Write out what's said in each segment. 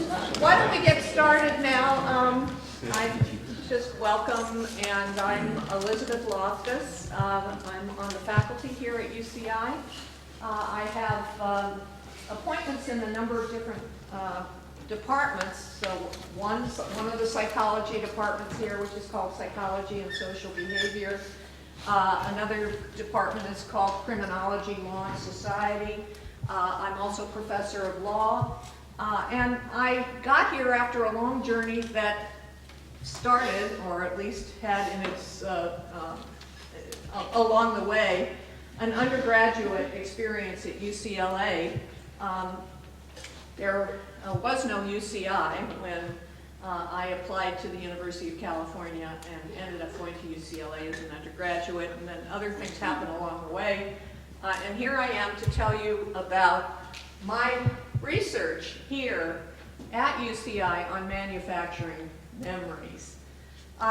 Why don't we get started now? I'm just welcome, and I'm Elizabeth Loftus. I'm on the faculty here at UCI. I have appointments in a number of different departments. So one of the psychology departments here, which is called Psychology and Social Behavior. Another department is called Criminology, Law, and Society. I'm also professor of law. And I got here after a long journey that started, or at least had in its, along the way, an undergraduate experience at UCLA. There was no UCI when I applied to the University of California and ended up going to UCLA as an undergraduate, and then other things happened along the way. And here I am to tell you about my research here at UCI on manufacturing memories.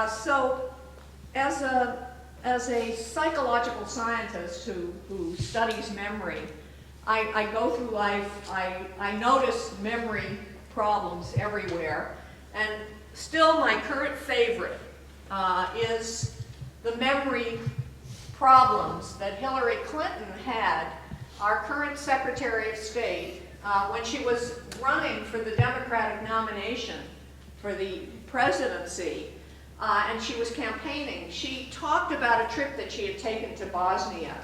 So as a psychological scientist who studies memory, I go through life, I notice memory problems everywhere, and still my current favorite is the memory problems that Hillary Clinton had, our current Secretary of State, when she was running for the Democratic nomination for the presidency, and she was campaigning. She talked about a trip that she had taken to Bosnia.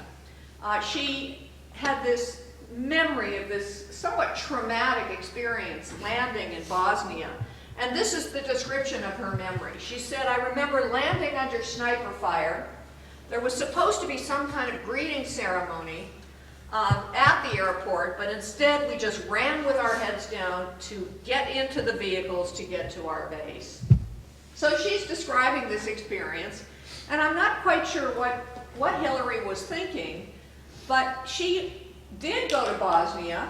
She had this memory of this somewhat traumatic experience landing in Bosnia. And this is the description of her memory. She said, "I remember landing under sniper fire. There was supposed to be some kind of greeting ceremony at the airport, but instead we just ran with our heads down to get into the vehicles to get to our base." So she's describing this experience, and I'm not quite sure what Hillary was thinking, but she did go to Bosnia,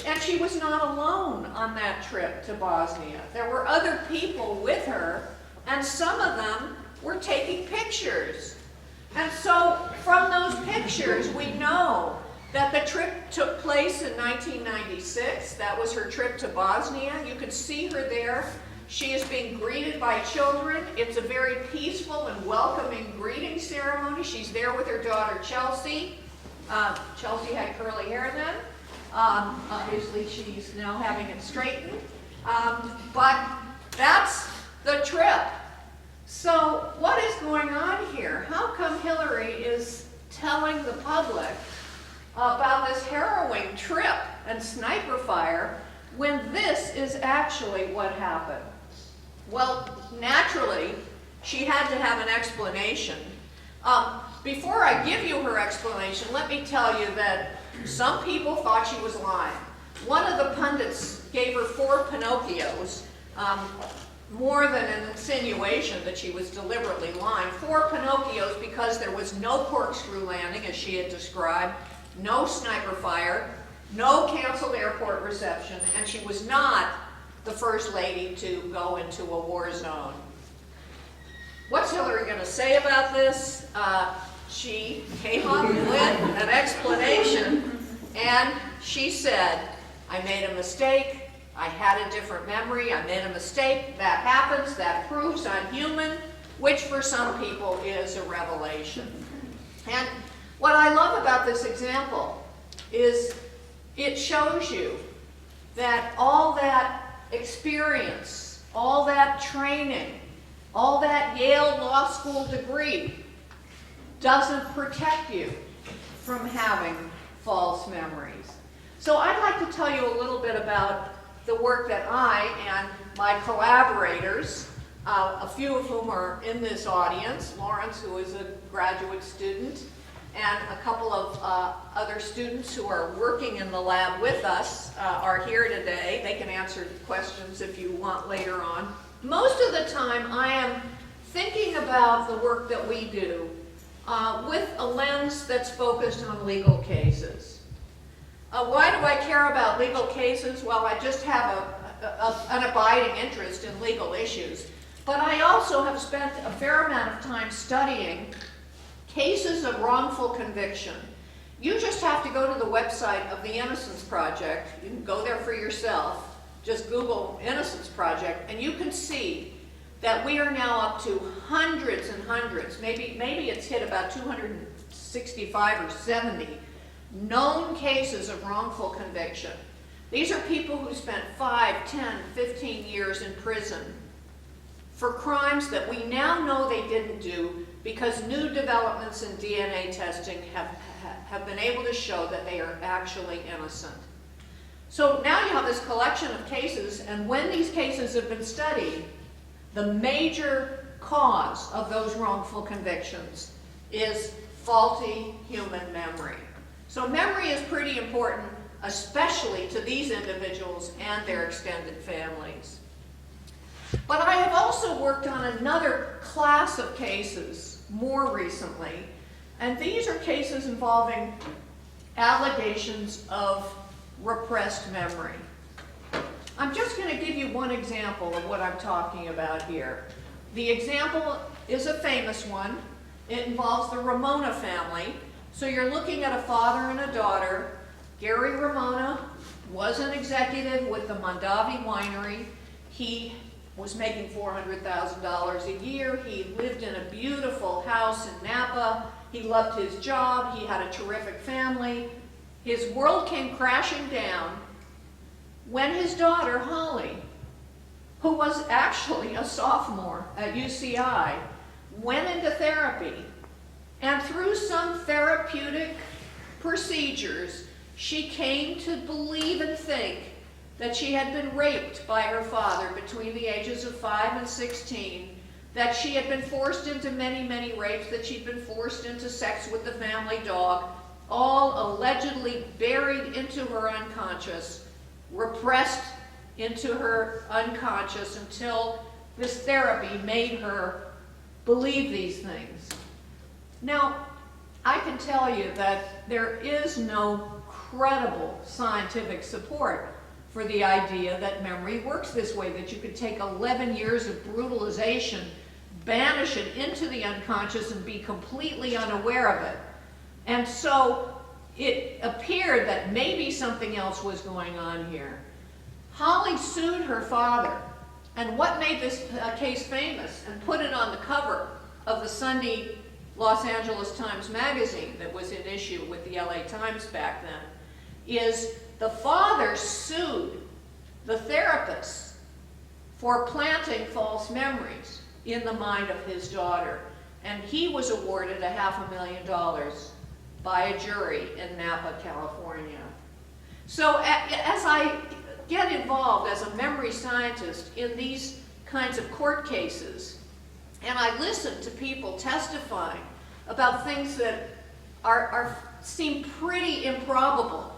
and she was not alone on that trip to Bosnia. There were other people with her, and some of them were taking pictures. And so from those pictures, we know that the trip took place in 1996. That was her trip to Bosnia. You could see her there. She is being greeted by children. It's a very peaceful and welcoming greeting ceremony. She's there with her daughter, Chelsea. Chelsea had curly hair then. Obviously, she's now having it straightened. But that's the trip. So what is going on here? How come Hillary is telling the public about this harrowing trip and sniper fire when this is actually what happened? Well, naturally, she had to have an explanation. Before I give you her explanation, let me tell you that some people thought she was lying. One of the pundits gave her 4 Pinocchios, more than an insinuation that she was deliberately lying. 4 Pinocchios because there was no corkscrew landing, as she had described, no sniper fire, no canceled airport reception, and she was not the first lady to go into a war zone. What's Hillary going to say about this? She came up with an explanation, and she said, "I made a mistake. I had a different memory. I made a mistake. That happens. That proves I'm human," which for some people is a revelation. And what I love about this example is it shows you that all that experience, all that training, all that Yale Law School degree doesn't protect you from having false memories. So I'd like to tell you a little bit about the work that I and my collaborators, a few of whom are in this audience, Lawrence, who is a graduate student, and a couple of other students who are working in the lab with us are here today. They can answer questions if you want later on. Most of the time I am thinking about the work that we do with a lens that's focused on legal cases. Why do I care about legal cases? Well, I just have an abiding interest in legal issues. But I also have spent a fair amount of time studying cases of wrongful conviction. You just have to go to the website of the Innocence Project. You can go there for yourself. just Google Innocence Project, and you can see that we are now up to hundreds and hundreds, maybe it's hit about 265 or 70 known cases of wrongful conviction. These are people who spent 5, 10, 15 years in prison for crimes that we now know they didn't do because new developments in DNA testing have been able to show that they are actually innocent. So now you have this collection of cases, and when these cases have been studied, the major cause of those wrongful convictions is faulty human memory. So memory is pretty important, especially to these individuals and their extended families. But I have also worked on another class of cases more recently, and these are cases involving allegations of repressed memory. I'm just going to give you one example of what I'm talking about here. The example is a famous one. It involves the Ramona family. So you're looking at a father and a daughter. Gary Ramona was an executive with the Mondavi Winery. He was making $400,000 a year. He lived in a beautiful house in Napa. He loved his job. He had a terrific family. His world came crashing down when his daughter, Holly, who was actually a sophomore at UCI, went into therapy. And through some therapeutic procedures, she came to believe and think that she had been raped by her father between the ages of 5 and 16, that she had been forced into many, many rapes, that she'd been forced into sex with the family dog, all allegedly buried into her unconscious, repressed into her unconscious until this therapy made her believe these things. Now, I can tell you that there is no credible scientific support for the idea that memory works this way, that you could take 11 years of brutalization, banish it into the unconscious, and be completely unaware of it. And so it appeared that maybe something else was going on here. Holly sued her father, and what made this case famous and put it on the cover of the Sunday Los Angeles Times magazine that was in issue with the LA Times back then, is the father sued the therapist for planting false memories in the mind of his daughter. And he was awarded $500,000 by a jury in Napa, California. So as I get involved as a memory scientist in these kinds of court cases, and I listen to people testifying about things that seem pretty improbable.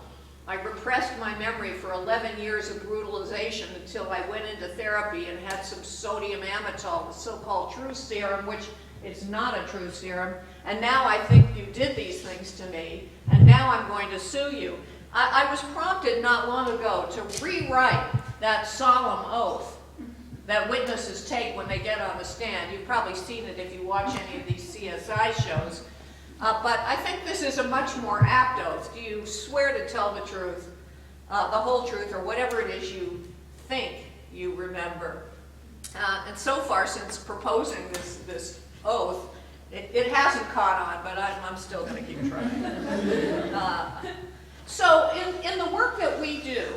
I repressed my memory for 11 years of brutalization until I went into therapy and had some sodium amytal, the so-called truth serum, which is not a truth serum. And now I think you did these things to me, and now I'm going to sue you. I was prompted not long ago to rewrite that solemn oath that witnesses take when they get on the stand. You've probably seen it if you watch any of these CSI shows. But I think this is a much more apt oath. Do you swear to tell the truth, the whole truth, or whatever it is you think you remember? And so far, since proposing this oath, it hasn't caught on, but I'm still going to keep trying. So in the work that we do,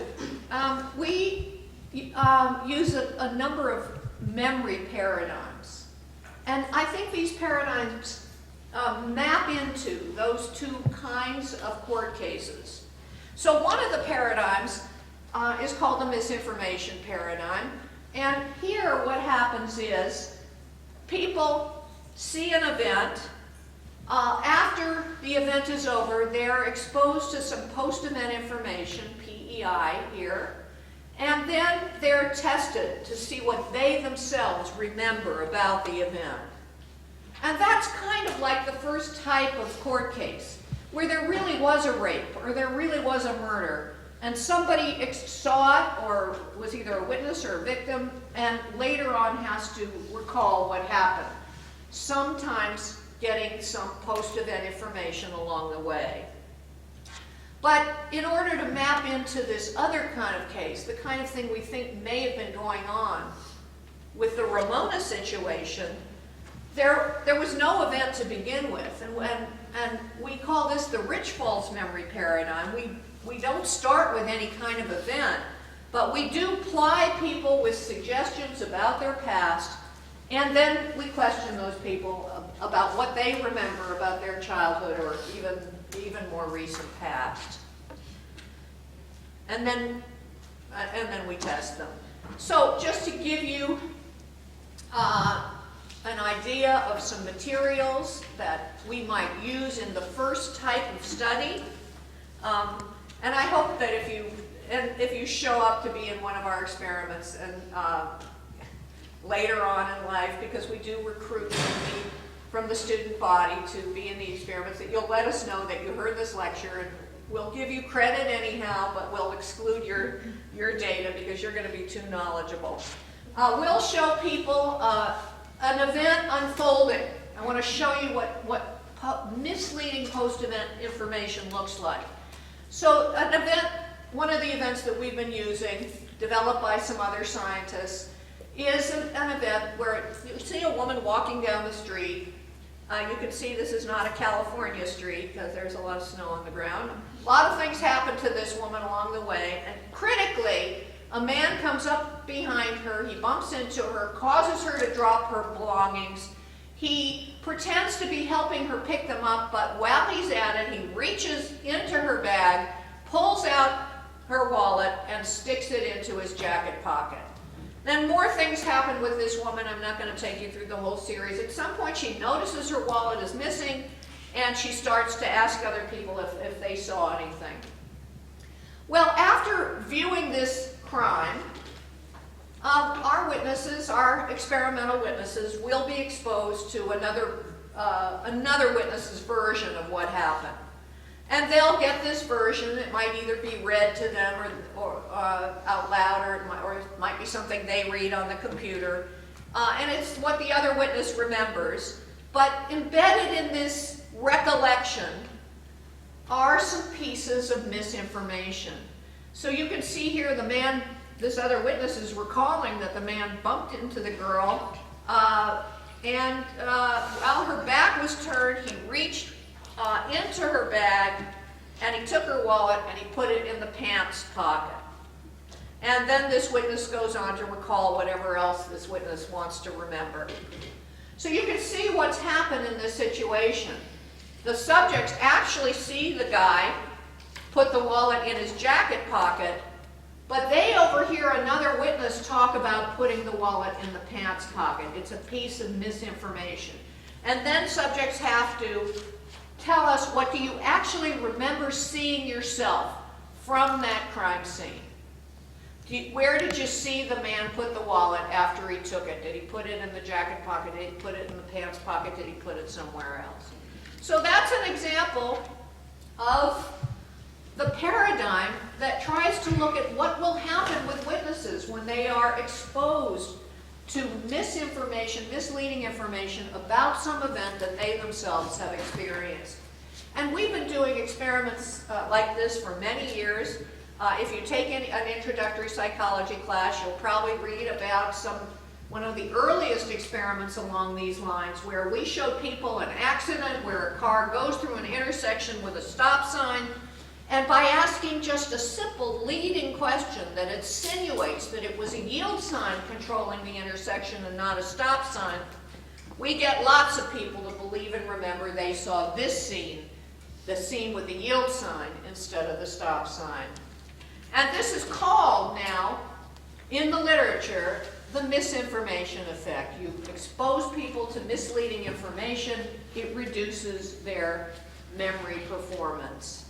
we use a number of memory paradigms. And I think these paradigms map into those two kinds of court cases. So one of the paradigms is called the misinformation paradigm. And here what happens is people see an event. After the event is over, they're exposed to some post-event information, PEI here, and then they're tested to see what they themselves remember about the event. And that's kind of like the first type of court case, where there really was a rape or there really was a murder, and somebody saw it or was either a witness or a victim, and later on has to recall what happened, sometimes getting some post-event information along the way. But in order to map into this other kind of case, the kind of thing we think may have been going on with the Ramona situation, there was no event to begin with. And we call this the rich false memory paradigm. We don't start with any kind of event, but we do ply people with suggestions about their past, and then we question those people about what they remember about their childhood or even more recent past. And then we test them. So just to give you an idea of some materials that we might use in the first type of study, and I hope that if you show up to be in one of our experiments and later on in life, because we do recruit from the student body to be in the experiments, that you'll let us know that you heard this lecture, and we'll give you credit anyhow, but we'll exclude your data because you're going to be too knowledgeable. We'll show people an event unfolding. I want to show you what misleading post-event information looks like. So an event, one of the events that we've been using, developed by some other scientists, is an event where you see a woman walking down the street. You can see this is not a California street because there's a lot of snow on the ground. A lot of things happen to this woman along the way, and critically, a man comes up behind her, he bumps into her, causes her to drop her belongings. He pretends to be helping her pick them up, but while he's at it, he reaches into her bag, pulls out her wallet, and sticks it into his jacket pocket. Then more things happen with this woman. I'm not going to take you through the whole series. At some point, she notices her wallet is missing, and she starts to ask other people if they saw anything. Well, after viewing this crime, our witnesses, our experimental witnesses, will be exposed to another witness's version of what happened. And they'll get this version. It might either be read to them or out loud, or it might be something they read on the computer. And it's what the other witness remembers. But embedded in this recollection are some pieces of misinformation. So you can see here the man, this other witness is recalling that the man bumped into the girl, and while her back was turned, he reached into her bag, and he took her wallet and he put it in the pants pocket. And then this witness goes on to recall whatever else this witness wants to remember. So you can see what's happened in this situation. The subjects actually see the guy put the wallet in his jacket pocket, but they overhear another witness talk about putting the wallet in the pants pocket. It's a piece of misinformation. And then subjects have to tell us, what do you actually remember seeing yourself from that crime scene? Where did you see the man put the wallet after he took it? Did he put it in the jacket pocket? Did he put it in the pants pocket? Did he put it somewhere else? So that's an example of the paradigm that tries to look at what will happen with witnesses when they are exposed to misinformation, misleading information about some event that they themselves have experienced. And we've been doing experiments like this for many years. If you take an introductory psychology class, you'll probably read about one of the earliest experiments along these lines, where we showed people an accident where a car goes through an intersection with a stop sign, and by asking just a simple leading question that insinuates that it was a yield sign controlling the intersection and not a stop sign, we get lots of people to believe and remember they saw this scene, the scene with the yield sign instead of the stop sign. And this is called now, in the literature, the misinformation effect. You expose people to misleading information, it reduces their memory performance.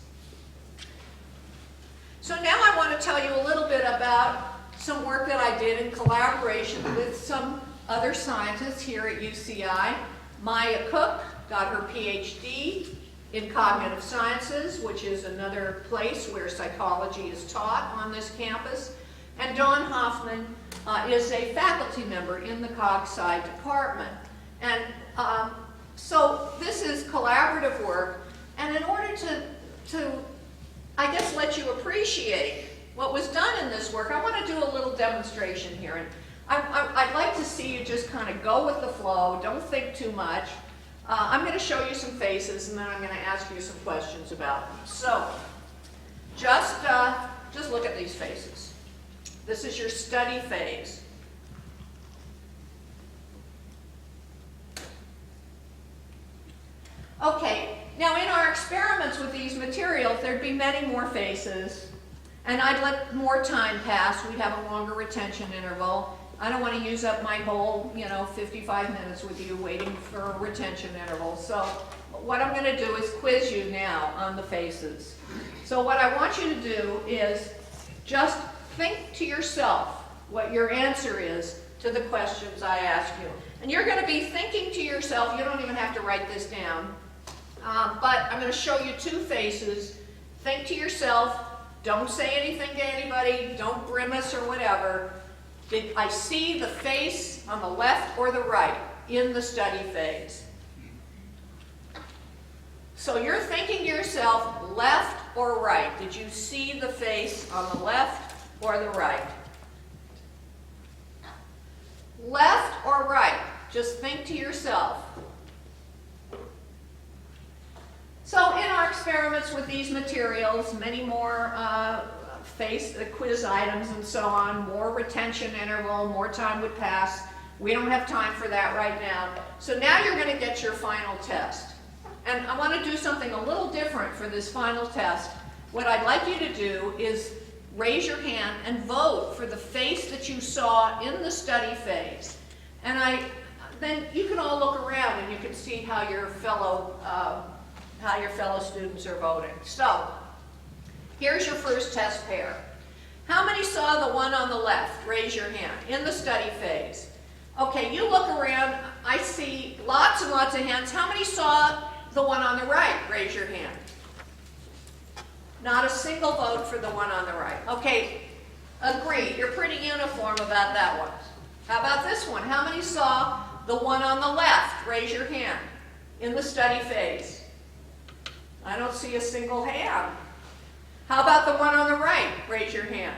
So now I want to tell you a little bit about some work that I did in collaboration with some other scientists here at UCI. Maya Cook got her PhD in cognitive sciences, which is another place where psychology is taught on this campus. And Dawn Hoffman is a faculty member in the Cog Sci department. And so this is collaborative work. And in order to I guess let you appreciate what was done in this work. I want to do a little demonstration here. And I'd like to see you just kind of go with the flow. Don't think too much. I'm going to show you some faces, and then I'm going to ask you some questions about them. So just look at these faces. This is your study phase. Okay, now in our experiments with these materials, there'd be many more faces, and I'd let more time pass. We'd have a longer retention interval. I don't want to use up my whole, 55 minutes with you waiting for a retention interval. So what I'm going to do is quiz you now on the faces. So what I want you to do is just think to yourself what your answer is to the questions I ask you. And you're going to be thinking to yourself, you don't even have to write this down, but I'm going to show you two faces. Think to yourself, don't say anything to anybody, don't grimace or whatever. Did I see the face on the left or the right in the study phase? So you're thinking to yourself, left or right? Did you see the face on the left or the right? Left or right? Just think to yourself. So in our experiments with these materials, many more quiz items and so on, more retention interval, more time would pass. We don't have time for that right now. So now you're going to get your final test. And I want to do something a little different for this final test. What I'd like you to do is raise your hand and vote for the face that you saw in the study phase. And then you can all look around and you can see how your fellow students are voting. So here's your first test pair. How many saw the one on the left? Raise your hand. In the study phase. Okay, you look around. I see lots and lots of hands. How many saw the one on the right? Raise your hand. Not a single vote for the one on the right. Okay, agreed. You're pretty uniform about that one. How about this one? How many saw the one on the left? Raise your hand. In the study phase. I don't see a single hand. How about the one on the right? Raise your hand.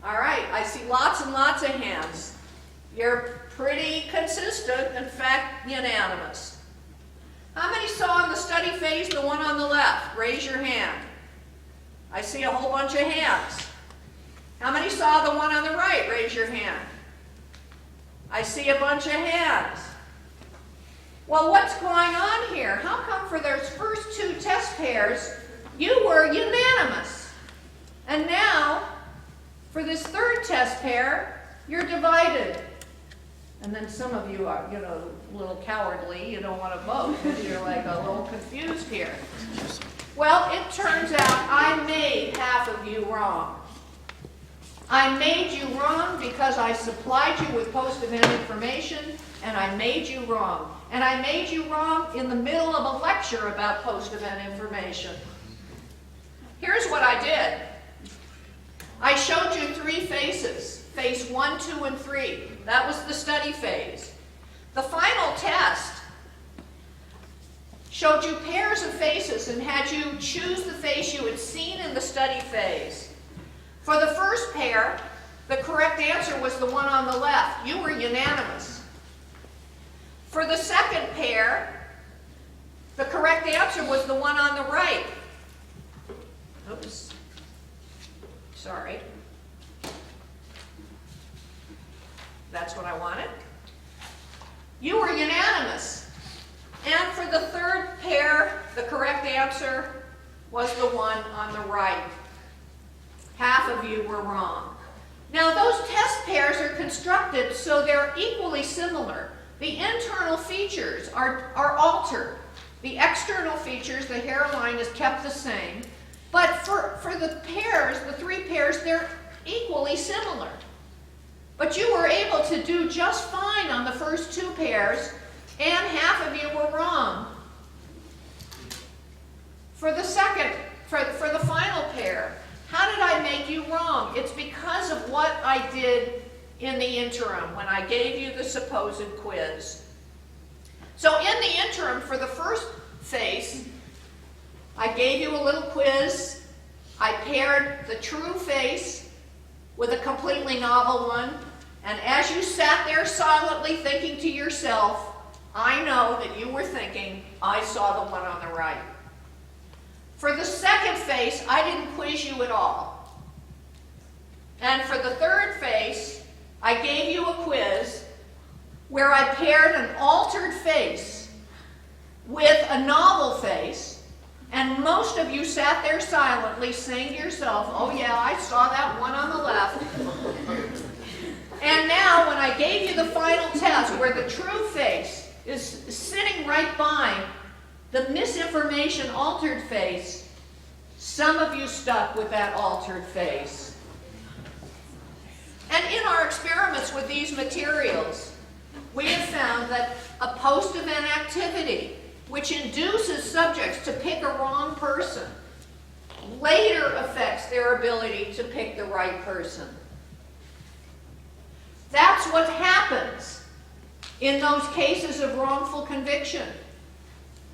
All right, I see lots and lots of hands. You're pretty consistent, in fact, unanimous. How many saw in the study phase the one on the left? Raise your hand. I see a whole bunch of hands. How many saw the one on the right? Raise your hand. I see a bunch of hands. Well, what's going on here? How come for those first two test pairs, you were unanimous? And now, for this third test pair, you're divided. And then some of you are, a little cowardly. You don't want to vote. You're like a little confused here. Well, it turns out I made half of you wrong. I made you wrong because I supplied you with post-event information, and I made you wrong. And I made you wrong in the middle of a lecture about post-event information. Here's what I did. I showed you three faces, face 1, 2, and 3. That was the study phase. The final test showed you pairs of faces and had you choose the face you had seen in the study phase. For the first pair, the correct answer was the one on the left. You were unanimous. For the second pair, the correct answer was the one on the right. Oops. Sorry. That's what I wanted. You were unanimous. And for the third pair, the correct answer was the one on the right. Half of you were wrong. Now, those test pairs are constructed so they're equally similar. The internal features are altered. The external features, the hairline, is kept the same. But for the pairs, the three pairs, they're equally similar. But you were able to do just fine on the first two pairs, and half of you were wrong. For the final pair, how did I make you wrong? It's because of what I did in the interim when I gave you the supposed quiz. So in the interim, for the first face, I gave you a little quiz I paired the true face with a completely novel one, and as you sat there silently thinking to yourself, I know that you were thinking, I saw the one on the right. For the second face, I didn't quiz you at all. And for the third face, I gave you a quiz where I paired an altered face with a novel face, and most of you sat there silently saying to yourself, oh yeah, I saw that one on the left. And now when I gave you the final test where the true face is sitting right by the misinformation altered face, some of you stuck with that altered face. And in our experiments with these materials, we have found that a post-event activity which induces subjects to pick a wrong person later affects their ability to pick the right person. That's what happens in those cases of wrongful conviction.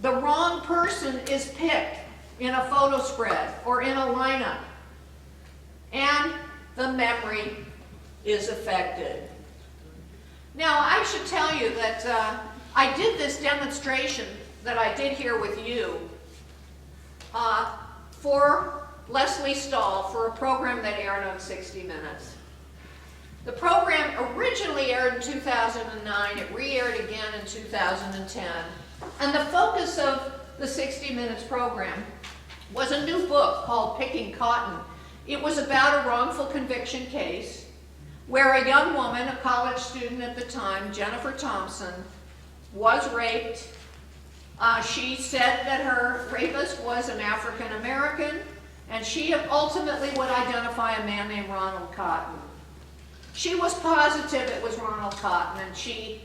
The wrong person is picked in a photo spread or in a lineup, and the memory is affected. Now, I should tell you that I did this demonstration that I did here with you for Leslie Stahl for a program that aired on 60 Minutes. The program originally aired in 2009. It re-aired again in 2010. And the focus of the 60 Minutes program was a new book called Picking Cotton. It was about a wrongful conviction case where a young woman, a college student at the time, Jennifer Thompson, was raped. She said that her rapist was an African American, and she ultimately would identify a man named Ronald Cotton. She was positive it was Ronald Cotton, and she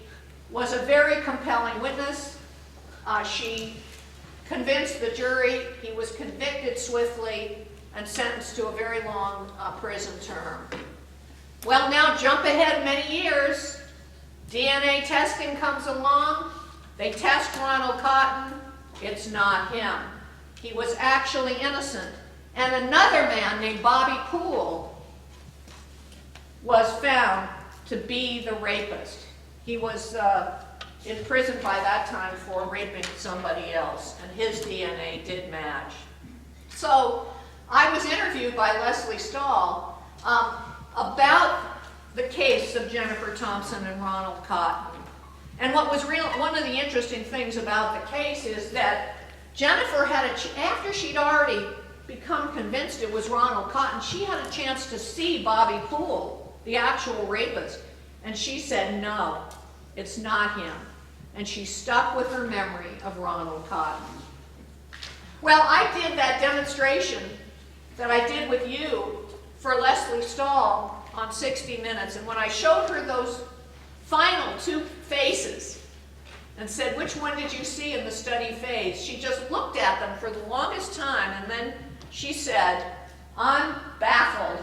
was a very compelling witness. She convinced the jury. He was convicted swiftly and sentenced to a very long prison term. Well, now jump ahead many years. DNA testing comes along. They test Ronald Cotton. It's not him. He was actually innocent. And another man named Bobby Poole was found to be the rapist. He was in prison by that time for raping somebody else, and his DNA did match. So I was interviewed by Leslie Stahl about the case of Jennifer Thompson and Ronald Cotton. And what was one of the interesting things about the case is that Jennifer had after she'd already become convinced it was Ronald Cotton, she had a chance to see Bobby Poole, the actual rapist, and she said, no, it's not him. And she stuck with her memory of Ronald Cotton. Well, I did that demonstration that I did with you for Leslie Stahl on 60 Minutes, and when I showed her those final two faces and said, which one did you see in the study phase? She just looked at them for the longest time, and then she said, I'm baffled.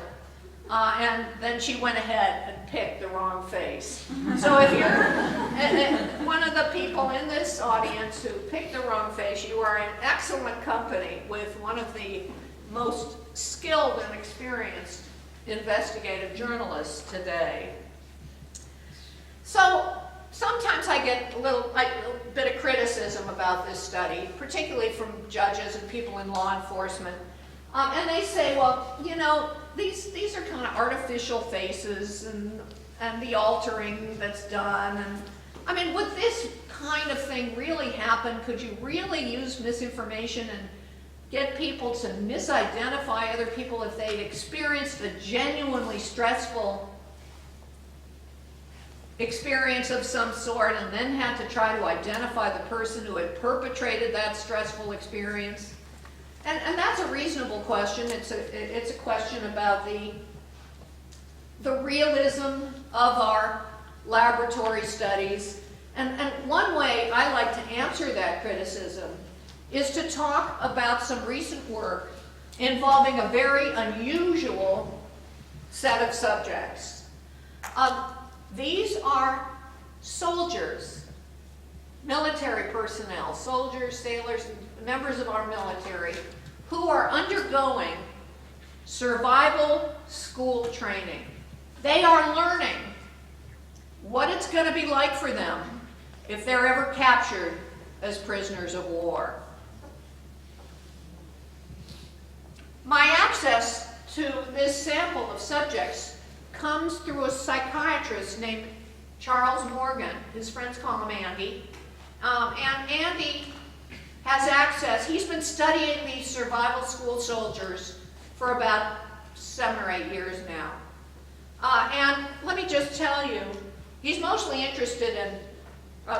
And then she went ahead and picked the wrong face. So if you're one of the people in this audience who picked the wrong face, you are in excellent company with one of the most skilled and experienced investigative journalists today. So sometimes I get a bit of criticism about this study, particularly from judges and people in law enforcement. And they say, well, you know, these are kind of artificial faces and the altering that's done. And I mean, would this kind of thing really happen? Could you really use misinformation and get people to misidentify other people if they'd experienced a genuinely stressful experience of some sort and then had to try to identify the person who had perpetrated that stressful experience? And that's a reasonable question. It's a question about the realism of our laboratory studies. And one way I like to answer that criticism is to talk about some recent work involving a very unusual set of subjects. These are soldiers, military personnel, soldiers, sailors, members of our military, who are undergoing Survival school training. They are learning what it's going to be like for them if they're ever captured as prisoners of war. My access to this sample of subjects comes through a psychiatrist named Charles Morgan. His friends call him Andy. And Andy has access. He's been studying these survival school soldiers for about 7 or 8 years now. And let me just tell you, he's mostly interested in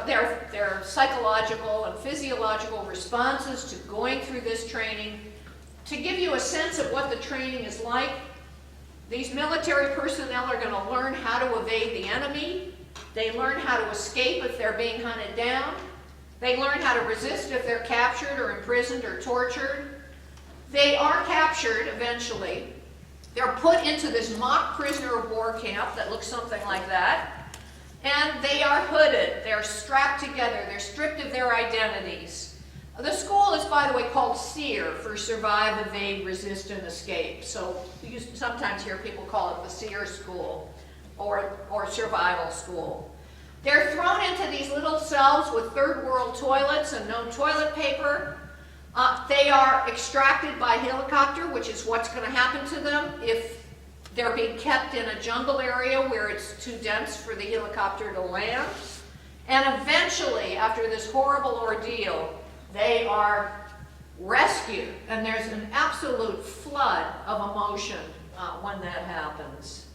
their psychological and physiological responses to going through this training. To give you a sense of what the training is like, these military personnel are going to learn how to evade the enemy. They learn how to escape if they're being hunted down. They learn how to resist if they're captured or imprisoned or tortured. They are captured eventually. They're put into this mock prisoner of war camp that looks something like that. And they are hooded. They're strapped together. They're stripped of their identities. The school is, by the way, called SEER, for Survive, Evade, Resist, and Escape. So you sometimes hear people call it the SEER school or survival school. They're thrown into these little cells with third world toilets and no toilet paper. They are extracted by helicopter, which is what's going to happen to them if they're being kept in a jungle area where it's too dense for the helicopter to land. And eventually, after this horrible ordeal, they are rescued, and there's an absolute flood of emotion when that happens.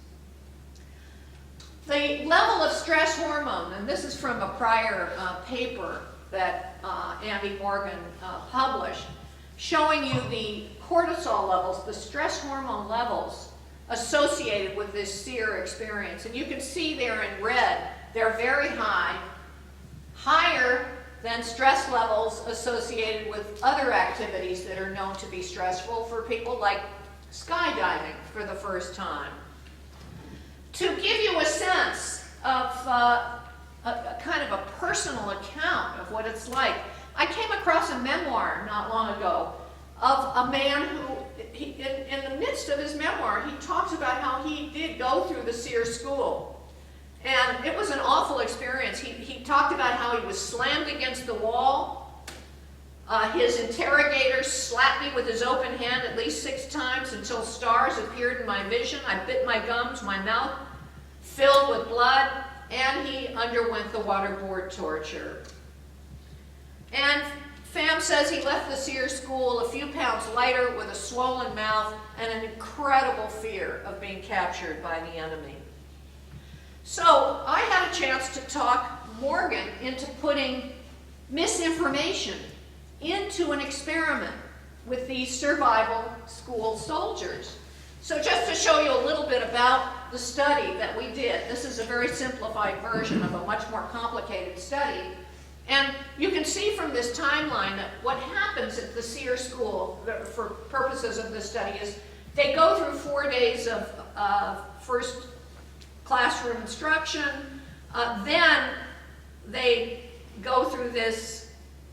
The level of stress hormone, and this is from a prior paper that Andy Morgan published, showing you the cortisol levels, the stress hormone levels associated with this SEER experience. And you can see there in red, they're very high, higher than stress levels associated with other activities that are known to be stressful for people, like skydiving for the first time. To give you a sense of a kind of a personal account of what it's like, I came across a memoir not long ago of a man who, in the midst of his memoir, he talks about how he did go through the SEER school. And it was an awful experience. He talked about how he was slammed against the wall. His interrogator slapped me with his open hand at least 6 times until stars appeared in my vision. I bit my gums, my mouth filled with blood, and he underwent the waterboard torture. And Pham says he left the SEER school a few pounds lighter with a swollen mouth and an incredible fear of being captured by the enemy. So I had a chance to talk Morgan into putting misinformation into an experiment with these survival school soldiers. So just to show you a little bit about the study that we did, this is a very simplified version of a much more complicated study. And you can see from this timeline that what happens at the SEER school, for purposes of this study, is they go through 4 days of first classroom instruction, then they go through this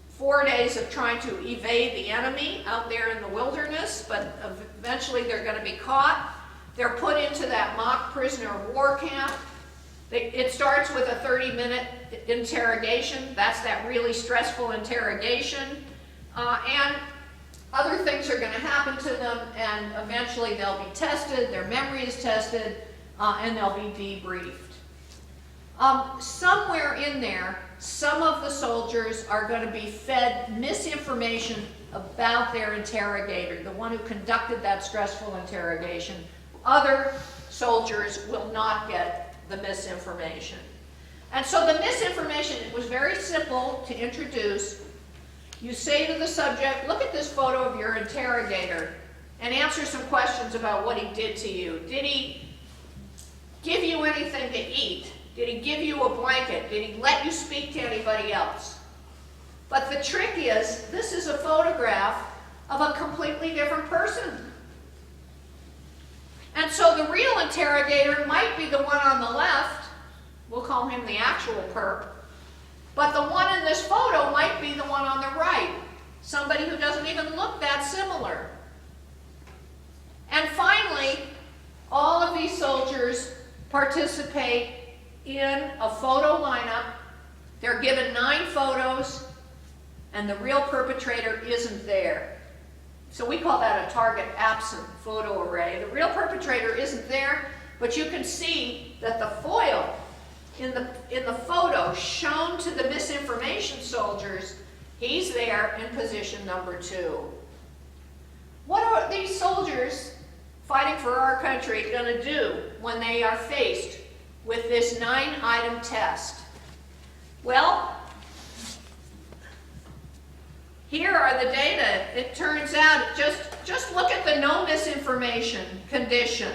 4 days of trying to evade the enemy out there in the wilderness, but eventually they're going to be caught. They're put into that mock prisoner of war camp. It starts with a 30-minute interrogation. That's that really stressful interrogation. And other things are going to happen to them, and eventually they'll be tested, their memory is tested, and they'll be debriefed. Somewhere in there, some of the soldiers are going to be fed misinformation about their interrogator, the one who conducted that stressful interrogation. Other soldiers will not get the misinformation. And so the misinformation, it was very simple to introduce. You say to the subject, look at this photo of your interrogator and answer some questions about what he did to you. Did he give you anything to eat? Did he give you a blanket? Did he let you speak to anybody else? But the trick is, this is a photograph of a completely different person. And so the real interrogator might be the one on the left. We'll call him the actual perp. But the one in this photo might be the one on the right. Somebody who doesn't even look that similar. And finally, all of these soldiers participate in a photo lineup. They're given 9 photos, and the real perpetrator isn't there. So we call that a target absent photo array. The real perpetrator isn't there, but you can see that the foil in the photo shown to the misinformation soldiers, he's there in position number 2. What are these soldiers fighting for our country going to do when they are faced with this 9-item test? Well, here are the data. It turns out, just look at the no misinformation condition.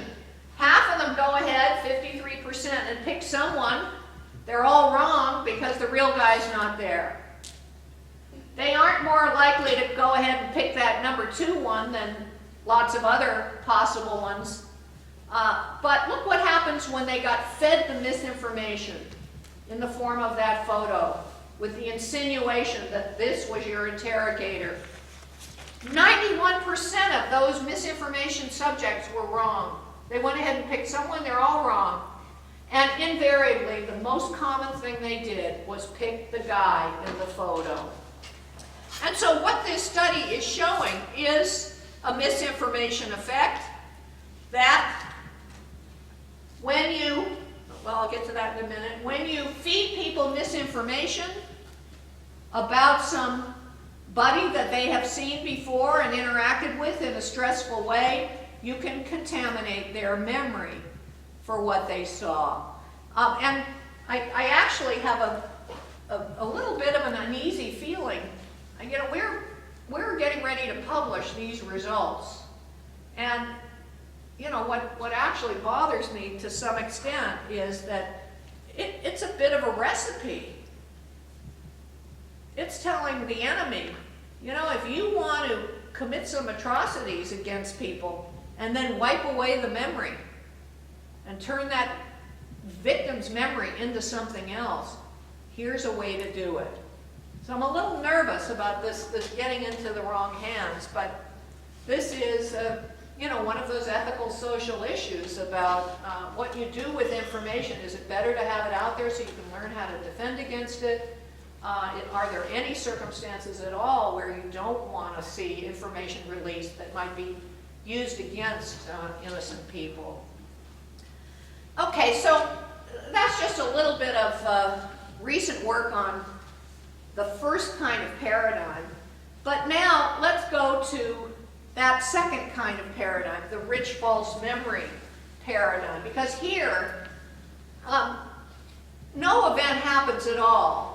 Half of them go ahead, 53%, and pick someone. They're all wrong because the real guy's not there. They aren't more likely to go ahead and pick that number 2 one than lots of other possible ones. But look what happens when they got fed the misinformation in the form of that photo, with the insinuation that this was your interrogator. 91% of those misinformation subjects were wrong. They went ahead and picked someone, they're all wrong. And invariably, the most common thing they did was pick the guy in the photo. And so what this study is showing is a misinformation effect, that when you, well, I'll get to that in a minute, when you feed people misinformation about somebody that they have seen before and interacted with in a stressful way, you can contaminate their memory for what they saw. And I actually have a little bit of an uneasy feeling. You know, we're getting ready to publish these results. And, you know, what actually bothers me to some extent is that it's a bit of a recipe. It's telling the enemy, you know, if you want to commit some atrocities against people and then wipe away the memory and turn that victim's memory into something else, here's a way to do it. So I'm a little nervous about this getting into the wrong hands, but this is, you know, one of those ethical social issues about what you do with information. Is it better to have it out there so you can learn how to defend against it? Are there any circumstances at all where you don't want to see information released that might be used against innocent people? Okay, so that's just a little bit of recent work on the first kind of paradigm. But now let's go to that second kind of paradigm, the rich false memory paradigm. Because here, no event happens at all.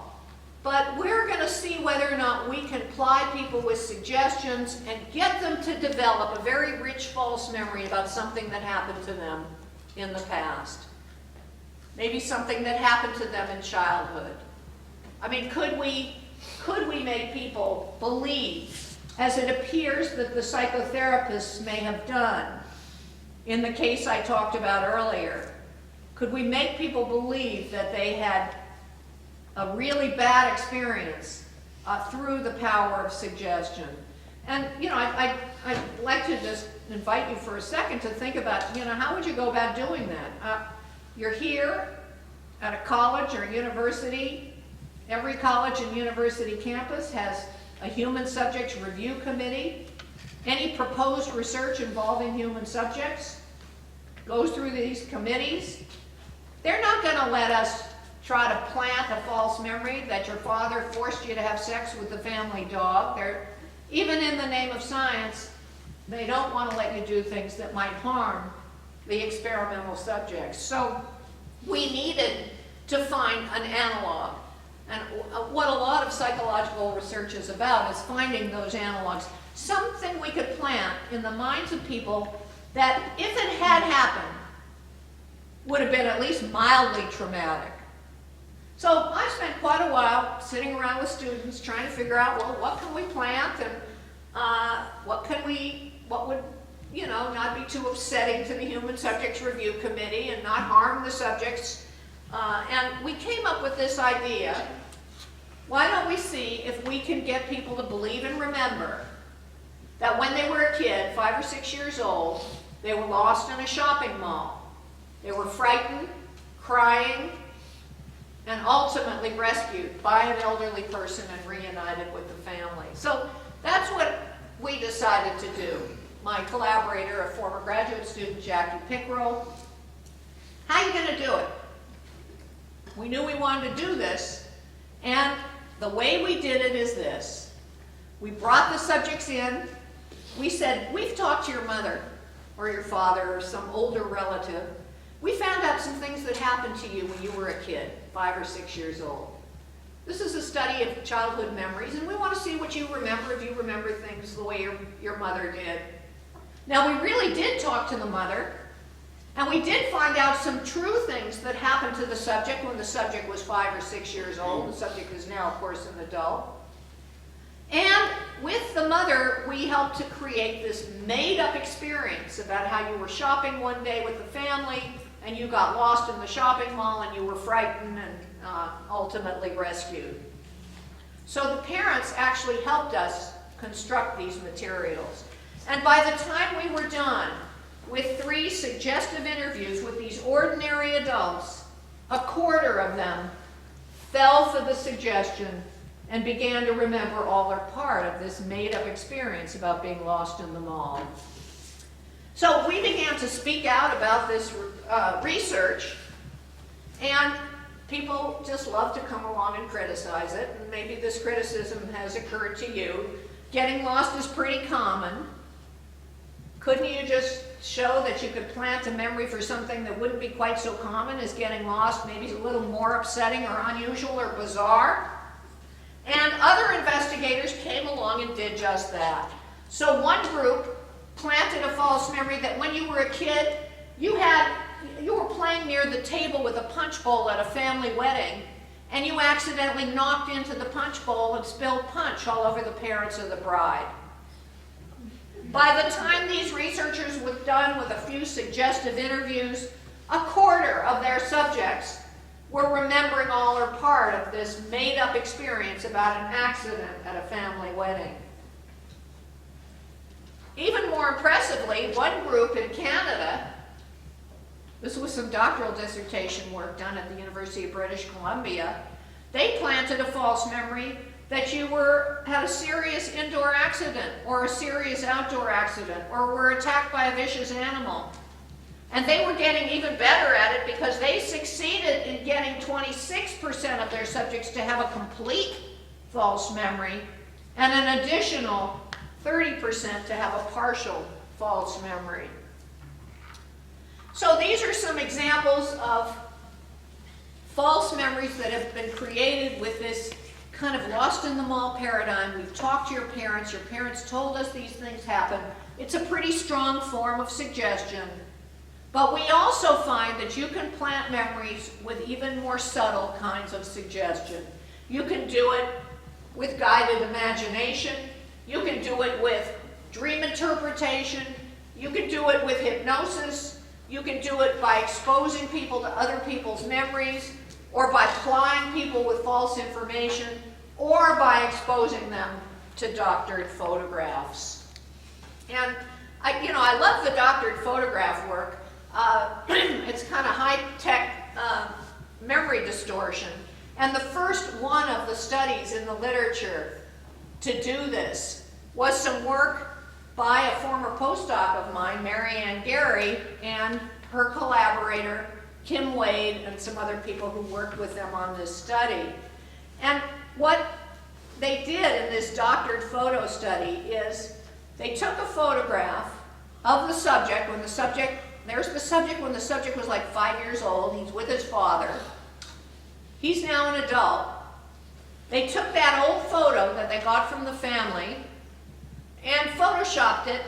But we're going to see whether or not we can ply people with suggestions and get them to develop a very rich false memory about something that happened to them in the past. Maybe something that happened to them in childhood. I mean, could we make people believe, as it appears that the psychotherapists may have done in the case I talked about earlier, could we make people believe that they had a really bad experience through the power of suggestion? And, you know, I'd like to just invite you for a second to think about, you know, how would you go about doing that? You're here at a college or university. Every college and university campus has a human subjects review committee. Any proposed research involving human subjects goes through these committees. They're not going to let us try to plant a false memory that your father forced you to have sex with the family dog. Even in the name of science, they don't want to let you do things that might harm the experimental subjects. So we needed to find an analog. And what a lot of psychological research is about is finding those analogs. Something we could plant in the minds of people that, if it had happened, would have been at least mildly traumatic. So I spent quite a while sitting around with students trying to figure out, well, what can we plant and what would, you know, not be too upsetting to the Human Subjects Review Committee and not harm the subjects. And we came up with this idea. Why don't we see if we can get people to believe and remember that when they were a kid, 5 or 6 years old, They were lost in a shopping mall. They were frightened, crying, and ultimately rescued by an elderly person and reunited with the family. So that's what we decided to do. My collaborator, a former graduate student, Jackie Pickrell. How are you going to do it? We knew we wanted to do this, and the way we did it is this. We brought the subjects in. We said, we've talked to your mother or your father or some older relative. We found out some things that happened to you when you were a kid, 5 or 6 years old. This is a study of childhood memories, and we want to see what you remember, if you remember things the way your mother did. Now, we really did talk to the mother, and we did find out some true things that happened to the subject when the subject was 5 or 6 years old. The subject is now, of course, an adult. And with the mother, we helped to create this made-up experience about how you were shopping one day with the family, and you got lost in the shopping mall, and you were frightened and ultimately rescued. So the parents actually helped us construct these materials. And by the time we were done with 3 suggestive interviews with these ordinary adults, a quarter of them fell for the suggestion and began to remember all or part of this made-up experience about being lost in the mall. So we began to speak out about this research, and people just love to come along and criticize it, and maybe this criticism has occurred to you. Getting lost is pretty common. Couldn't you just show that you could plant a memory for something that wouldn't be quite so common as getting lost, maybe a little more upsetting or unusual or bizarre? And other investigators came along and did just that. So one group planted a false memory that when you were a kid, you were playing near the table with a punch bowl at a family wedding, and you accidentally knocked into the punch bowl and spilled punch all over the parents of the bride. By the time these researchers were done with a few suggestive interviews, a quarter of their subjects were remembering all or part of this made-up experience about an accident at a family wedding. Even more impressively, one group in Canada, this was some doctoral dissertation work done at the University of British Columbia, they planted a false memory that you had a serious indoor accident or a serious outdoor accident or were attacked by a vicious animal. And they were getting even better at it because they succeeded in getting 26% of their subjects to have a complete false memory and an additional 30% to have a partial false memory. So these are some examples of false memories that have been created with this kind of lost in the mall paradigm. We've talked to your parents told us these things happen. It's a pretty strong form of suggestion. But we also find that you can plant memories with even more subtle kinds of suggestion. You can do it with guided imagination. You can do it with dream interpretation. You can do it with hypnosis. You can do it by exposing people to other people's memories, or by plying people with false information, or by exposing them to doctored photographs. And I love the doctored photograph work. It's kind of high-tech memory distortion. And the first one of the studies in the literature to do this was some work by a former postdoc of mine, Marianne Gary, and her collaborator, Kim Wade, and some other people who worked with them on this study. And what they did in this doctored photo study is they took a photograph of the subject when the subject was like 5 years old. He's with his father. He's now an adult. They took that old photo that they got from the family and photoshopped it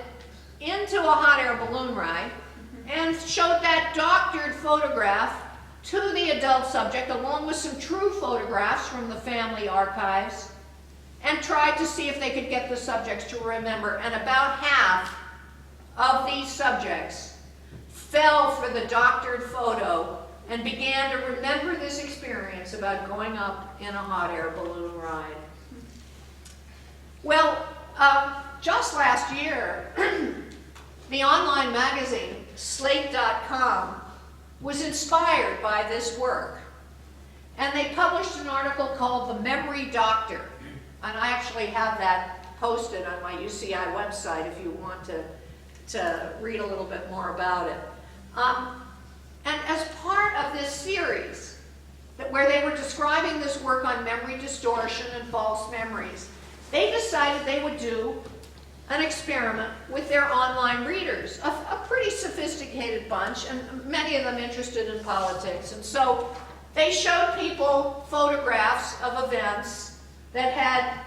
into a hot air balloon ride and showed that doctored photograph to the adult subject along with some true photographs from the family archives and tried to see if they could get the subjects to remember. And about half of these subjects fell for the doctored photo and began to remember this experience about going up in a hot air balloon ride. Well, just last year, the online magazine, Slate.com, was inspired by this work. And they published an article called The Memory Doctor. And I actually have that posted on my UCI website if you want to read a little bit more about it. And as part of this series, where they were describing this work on memory distortion and false memories, they decided they would do an experiment with their online readers, a pretty sophisticated bunch, and many of them interested in politics. And so they showed people photographs of events that had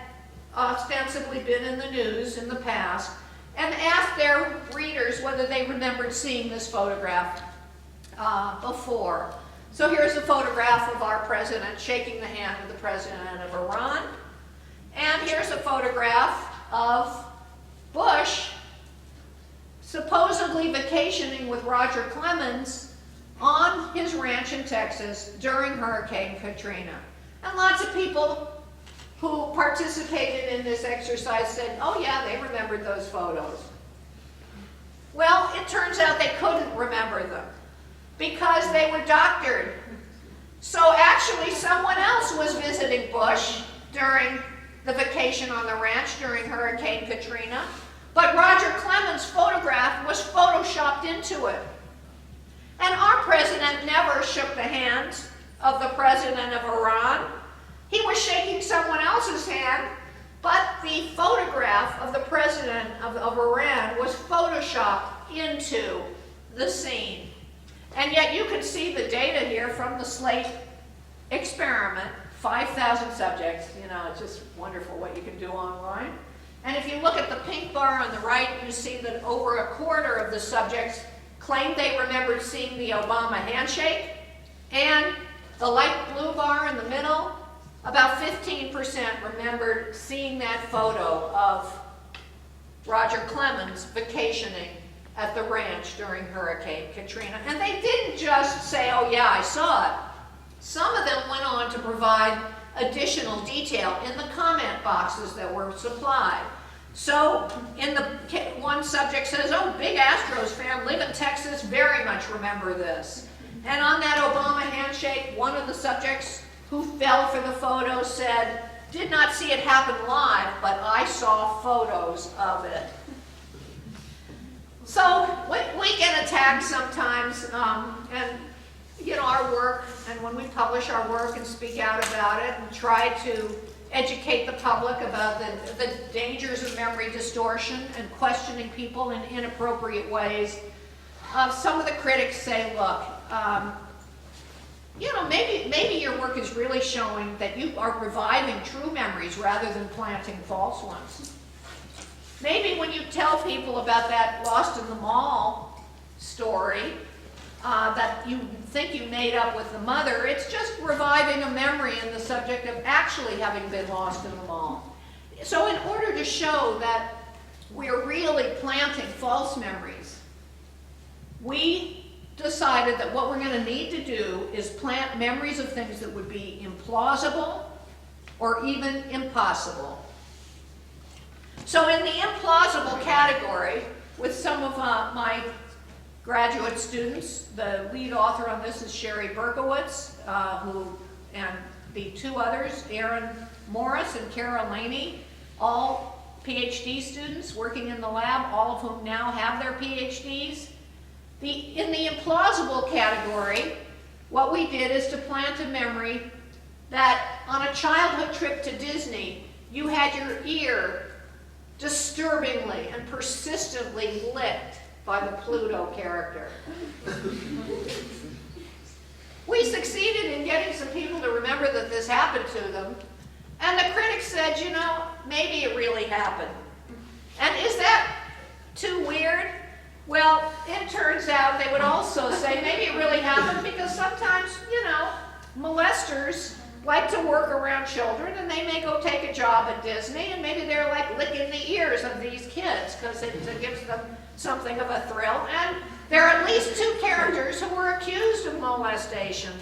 ostensibly been in the news in the past, and asked their readers whether they remembered seeing this photograph before. So here's a photograph of our president shaking the hand of the president of Iran. And here's a photograph of Bush supposedly vacationing with Roger Clemens on his ranch in Texas during Hurricane Katrina. And lots of people who participated in this exercise said, oh yeah, they remembered those photos. Well, it turns out they couldn't remember them because they were doctored. So actually someone else was visiting Bush during the vacation on the ranch during Hurricane Katrina, but Roger Clemens' photograph was photoshopped into it. And our president never shook the hand of the president of Iran. He was shaking someone else's hand, but the photograph of the president of Iran was photoshopped into the scene. And yet you can see the data here from the Slate experiment, 5,000 subjects. You know, it's just wonderful what you can do online. And if you look at the pink bar on the right, you see that over a quarter of the subjects claimed they remembered seeing the Obama handshake. And the light blue bar in the middle, about 15% remembered seeing that photo of Roger Clemens vacationing at the ranch during Hurricane Katrina. And they didn't just say, oh yeah, I saw it. Some of them went on to provide additional detail in the comment boxes that were supplied. So in the one subject says, oh, big Astros fan, live in Texas, very much remember this. And on that Obama handshake, one of the subjects who fell for the photo said, did not see it happen live, but I saw photos of it. So we get attacked sometimes, and you know, our work, and when we publish our work and speak out about it and try to educate the public about the dangers of memory distortion and questioning people in inappropriate ways, some of the critics say, look, you know, maybe your work is really showing that you are reviving true memories rather than planting false ones. Maybe when you tell people about that Lost in the Mall story that you think you made up with the mother, it's just reviving a memory in the subject of actually having been lost in the mall. So in order to show that we're really planting false memories, we decided that what we're going to need to do is plant memories of things that would be implausible or even impossible. So in the implausible category, with some of my graduate students, the lead author on this is Sherry Berkowitz, and the two others, Aaron Morris and Kara Laney, all PhD students working in the lab, all of whom now have their PhDs. In the implausible category, what we did is to plant a memory that on a childhood trip to Disney, you had your ear disturbingly and persistently licked by the Pluto character. We succeeded in getting some people to remember that this happened to them, and the critics said, you know, maybe it really happened. And is that too weird? Well, it turns out they would also say maybe it really happened because sometimes, you know, molesters like to work around children, and they may go take a job at Disney, and maybe they're like licking the ears of these kids because it gives them something of a thrill. And there are at least two characters who were accused of molestation,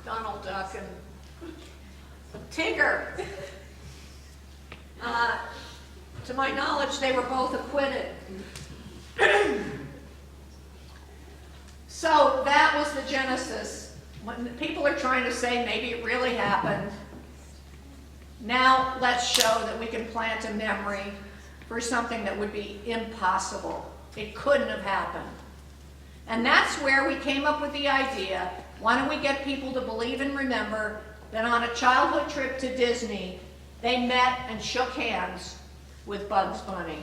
Donald Duck and Tigger. To my knowledge, they were both acquitted. So that was the genesis. When people are trying to say maybe it really happened, now let's show that we can plant a memory for something that would be impossible. It couldn't have happened. And that's where we came up with the idea, why don't we get people to believe and remember that on a childhood trip to Disney, they met and shook hands with Bugs Bunny.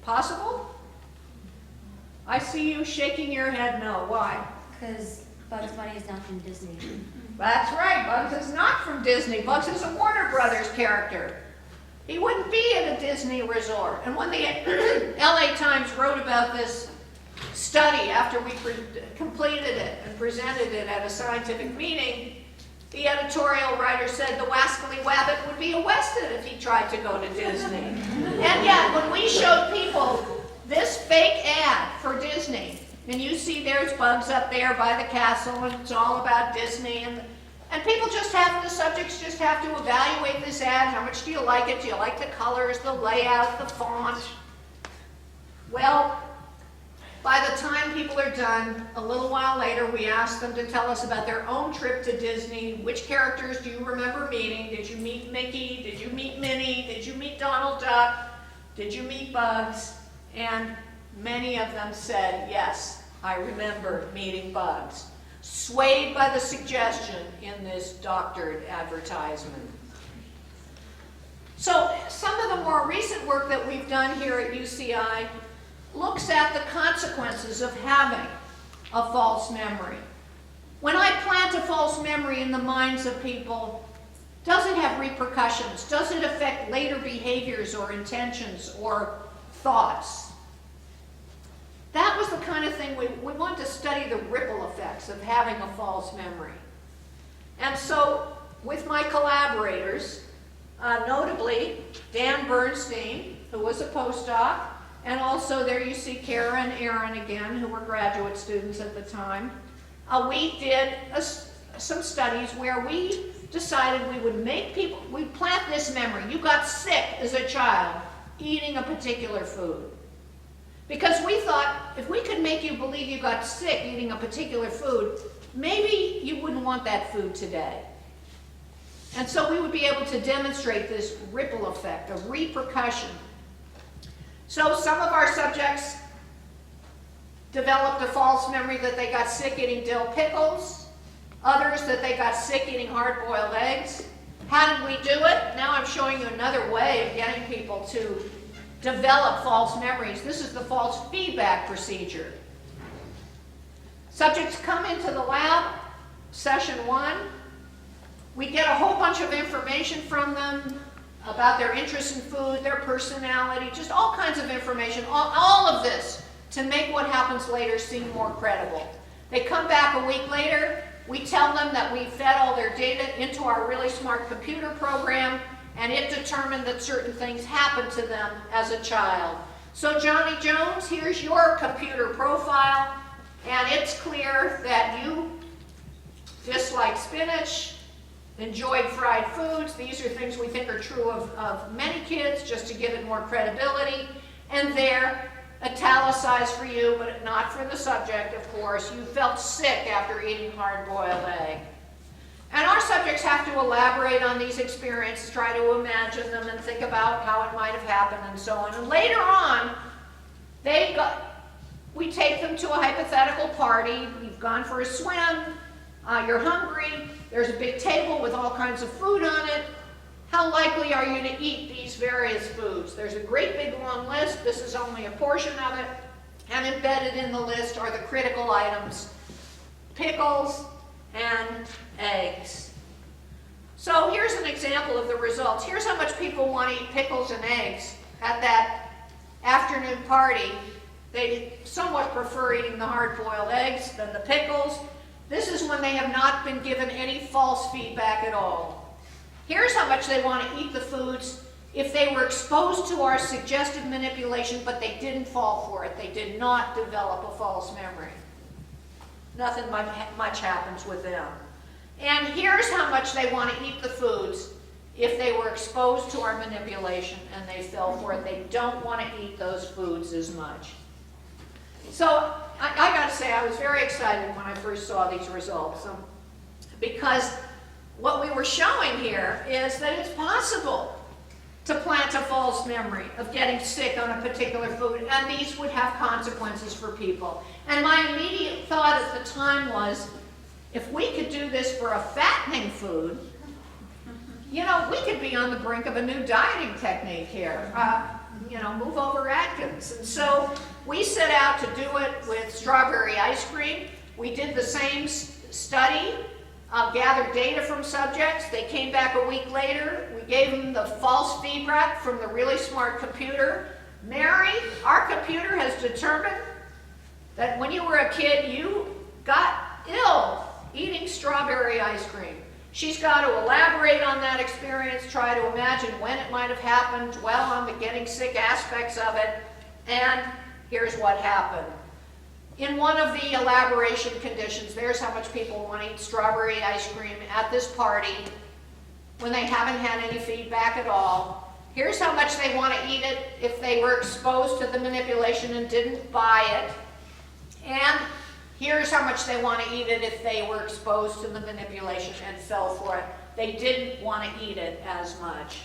Possible? I see you shaking your head no. Why? Because Bugs Bunny is not from Disney. That's right, Bugs is not from Disney. Bugs is a Warner Brothers character. He wouldn't be at a Disney resort. And when the LA Times wrote about this study after we completed it and presented it at a scientific meeting, the editorial writer said the wascally wabbit would be arrested if he tried to go to Disney. And yet, when we showed people this fake ad for Disney, and you see there's Bugs up there by the castle, and it's all about Disney, and people just have, the subjects just have to evaluate this ad. How much do you like it? Do you like the colors, the layout, the font? Well, by the time people are done, a little while later, we ask them to tell us about their own trip to Disney. Which characters do you remember meeting? Did you meet Mickey? Did you meet Minnie? Did you meet Donald Duck? Did you meet Bugs? And many of them said, yes, I remember meeting Bugs, swayed by the suggestion in this doctored advertisement. So some of the more recent work that we've done here at UCI looks at the consequences of having a false memory. When I plant a false memory in the minds of people, does it have repercussions? Does it affect later behaviors or intentions or thoughts? That was the kind of thing we want to study, the ripple effects of having a false memory. And so with my collaborators, notably Dan Bernstein, who was a postdoc, and also there you see Kara and Aaron again, who were graduate students at the time, we did some studies where we decided we would make people, we'd plant this memory. You got sick as a child eating a particular food. Because we thought, if we could make you believe you got sick eating a particular food, maybe you wouldn't want that food today. And so we would be able to demonstrate this ripple effect, a repercussion. So some of our subjects developed a false memory that they got sick eating dill pickles, others that they got sick eating hard-boiled eggs. How did we do it? Now I'm showing you another way of getting people to develop false memories. This is the false feedback procedure. Subjects come into the lab, session 1. We get a whole bunch of information from them about their interest in food, their personality, just all kinds of information, all of this to make what happens later seem more credible. They come back a week later, we tell them that we fed all their data into our really smart computer program, and it determined that certain things happened to them as a child. So Johnny Jones, here's your computer profile, and it's clear that you dislike spinach, enjoyed fried foods. These are things we think are true of many kids, just to give it more credibility. And there, italicized for you, but not for the subject, of course, you felt sick after eating hard-boiled egg. And our subjects have to elaborate on these experiences, try to imagine them and think about how it might have happened and so on. And later on, we take them to a hypothetical party. You've gone for a swim, you're hungry, there's a big table with all kinds of food on it. How likely are you to eat these various foods? There's a great big long list. This is only a portion of it. And embedded in the list are the critical items: pickles and eggs. So here's an example of the results. Here's how much people want to eat pickles and eggs at that afternoon party. They somewhat prefer eating the hard-boiled eggs than the pickles. This is when they have not been given any false feedback at all. Here's how much they want to eat the foods if they were exposed to our suggestive manipulation, but they didn't fall for it. They did not develop a false memory. Nothing much happens with them. And here's how much they want to eat the foods if they were exposed to our manipulation and they fell for it. They don't want to eat those foods as much. So I got to say, I was very excited when I first saw these results, because what we were showing here is that it's possible to plant a false memory of getting sick on a particular food, and these would have consequences for people. And my immediate thought at the time was, if we could do this for a fattening food, you know, we could be on the brink of a new dieting technique here. You know, move over Atkins. And so we set out to do it with strawberry ice cream. We did the same study, gathered data from subjects. They came back a week later. We gave them the false feedback from the really smart computer. Mary, our computer has determined that when you were a kid, you got ill eating strawberry ice cream. She's got to elaborate on that experience, try to imagine when it might have happened, dwell on the getting sick aspects of it, and here's what happened. In one of the elaboration conditions, there's how much people want to eat strawberry ice cream at this party when they haven't had any feedback at all. Here's how much they want to eat it if they were exposed to the manipulation and didn't buy it. And here's how much they want to eat it if they were exposed to the manipulation and fell for it. They didn't want to eat it as much.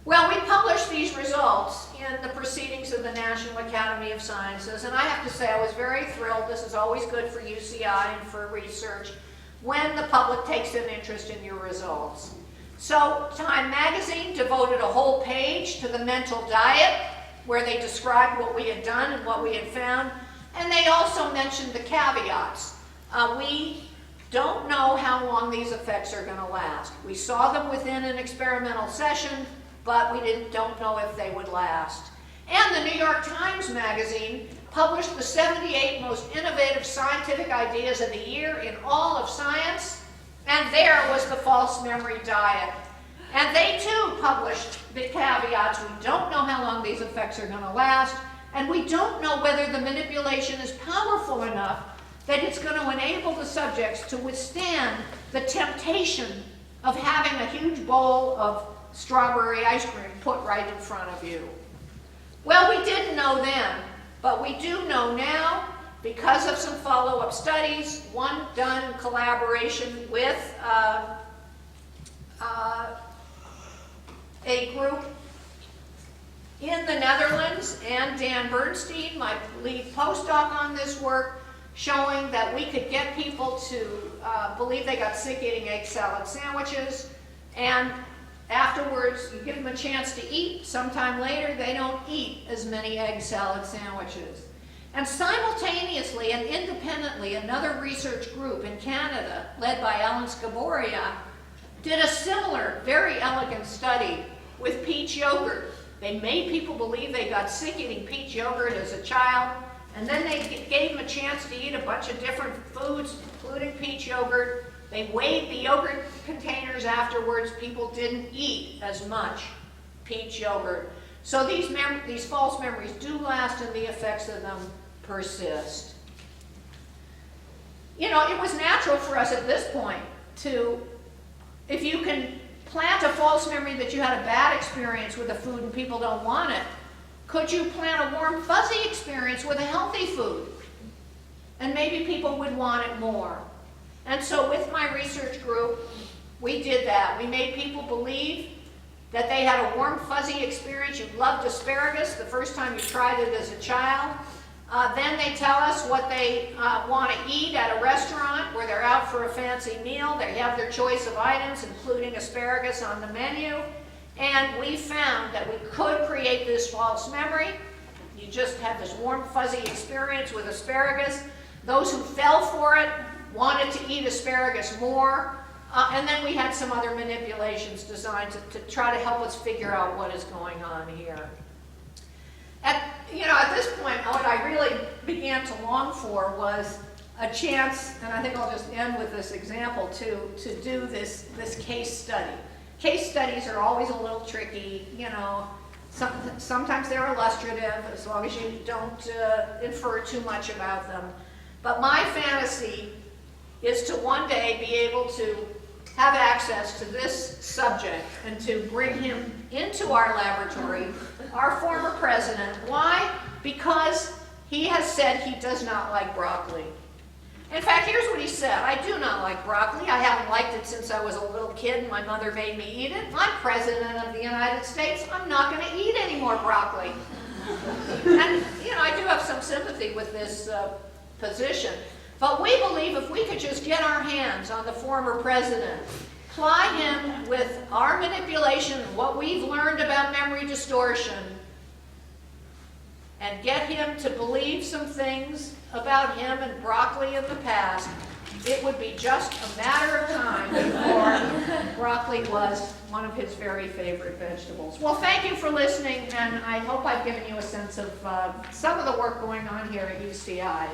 Well, we published these results in the Proceedings of the National Academy of Sciences, and I have to say I was very thrilled. This is always good for UCI and for research when the public takes an interest in your results. So Time Magazine devoted a whole page to the mental diet, where they described what we had done and what we had found. And they also mentioned the caveats. We don't know how long these effects are going to last. We saw them within an experimental session, but we don't know if they would last. And the New York Times Magazine published the 78 most innovative scientific ideas of the year in all of science, and there was the false memory diet. And they too published the caveats. We don't know how long these effects are going to last, and we don't know whether the manipulation is powerful enough that it's going to enable the subjects to withstand the temptation of having a huge bowl of strawberry ice cream put right in front of you. Well, we didn't know then, but we do know now because of some follow-up studies, one done in collaboration with a group in the Netherlands, and Dan Bernstein, my lead postdoc on this work, showing that we could get people to believe they got sick eating egg salad sandwiches, and afterwards you give them a chance to eat. Sometime later they don't eat as many egg salad sandwiches. And simultaneously and independently, another research group in Canada, led by Ellen Scaboria, did a similar, very elegant study with peach yogurt. They made people believe they got sick eating peach yogurt as a child, and then they gave them a chance to eat a bunch of different foods, including peach yogurt. They weighed the yogurt containers afterwards. People didn't eat as much peach yogurt. So these false memories do last, and the effects of them persist. You know, it was natural for us at this point to, if you can plant a false memory that you had a bad experience with a food and people don't want it, could you plant a warm, fuzzy experience with a healthy food? And maybe people would want it more. And so with my research group, we did that. We made people believe that they had a warm, fuzzy experience. You loved asparagus the first time you tried it as a child. Then they tell us what they want to eat at a restaurant where they're out for a fancy meal. They have their choice of items, including asparagus on the menu. And we found that we could create this false memory. You just have this warm, fuzzy experience with asparagus. Those who fell for it wanted to eat asparagus more. And then we had some other manipulations designed to try to help us figure out what is going on here. At this point, what I really began to long for was a chance, and I think I'll just end with this example, to do this case study. Case studies are always a little tricky, you know. Sometimes they're illustrative, as long as you don't infer too much about them. But my fantasy is to one day be able to have access to this subject and to bring him into our laboratory, our former president. Why? Because he has said he does not like broccoli. In fact, here's what he said. I do not like broccoli. I haven't liked it since I was a little kid and my mother made me eat it. I'm president of the United States. I'm not going to eat any more broccoli. And, you know, I do have some sympathy with this position. But we believe if we could just get our hands on the former president, ply him with our manipulation, what we've learned about memory distortion, and get him to believe some things about him and broccoli in the past, it would be just a matter of time before broccoli was one of his very favorite vegetables. Well, thank you for listening, and I hope I've given you a sense of some of the work going on here at UCI.